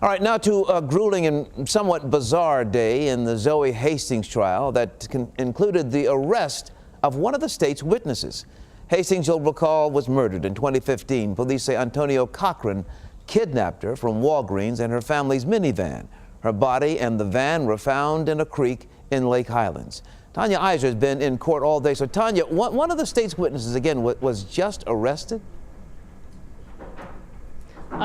All right, now to a grueling and somewhat bizarre day in the Zoe Hastings trial that included the arrest of one of the state's witnesses. Hastings, you'll recall, was murdered in 2015. Police say Antonio Cochran kidnapped her from Walgreens and her family's minivan. Her body and the van were found in a creek in Lake Highlands. Tanya Iser has been in court all day. So, Tanya, one of the state's witnesses, again, was just arrested?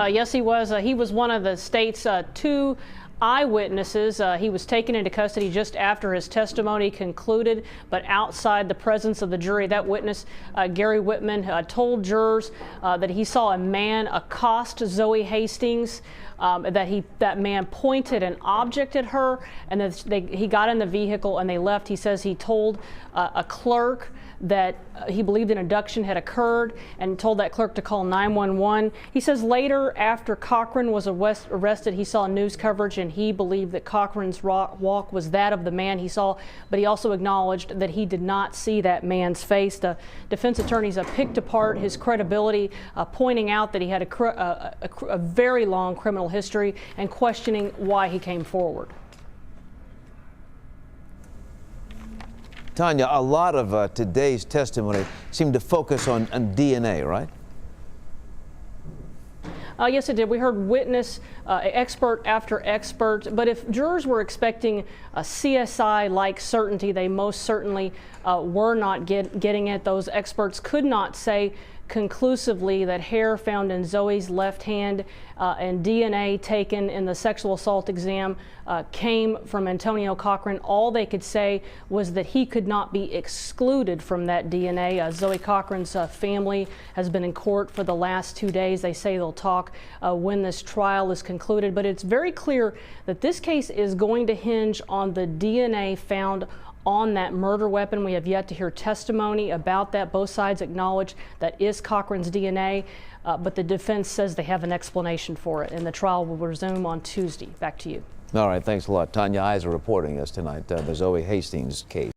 Yes, he was. He was one of the state's two eyewitnesses. He was taken into custody just after his testimony concluded, but outside the presence of the jury. That witness, Gary Whitman, told jurors that he saw a man accost Zoe Hastings, that man pointed an object at her, and then he got in the vehicle and they left. He says he told a clerk that he believed an abduction had occurred and told that clerk to call 911. He says later, after Cochran was arrested, he saw news coverage and he believed that Cochran's walk was that of the man he saw, but he also acknowledged that he did not see that man's face. The defense attorneys picked apart his credibility, pointing out that he had a very long criminal history and questioning why he came forward. Tanya, a lot of today's testimony seemed to focus on DNA, right? Yes, it did. We heard witness, expert after expert. But if jurors were expecting a CSI-like certainty, they most certainly were not getting it. Those experts could not say conclusively that hair found in Zoe's left hand and DNA taken in the sexual assault exam came from Antonio Cochran. All they could say was that he could not be excluded from that DNA. Zoe Cochran's family has been in court for the last 2 days. They say they'll talk when this trial is concluded, but it's very clear that this case is going to hinge on the DNA found on that murder weapon. We have yet to hear testimony about that. Both sides acknowledge that is Cochran's DNA, but the defense says they have an explanation for it, and the trial will resume on Tuesday. Back to you. All right, thanks a lot. Tanya Iser reporting us tonight, the Zoe Hastings case.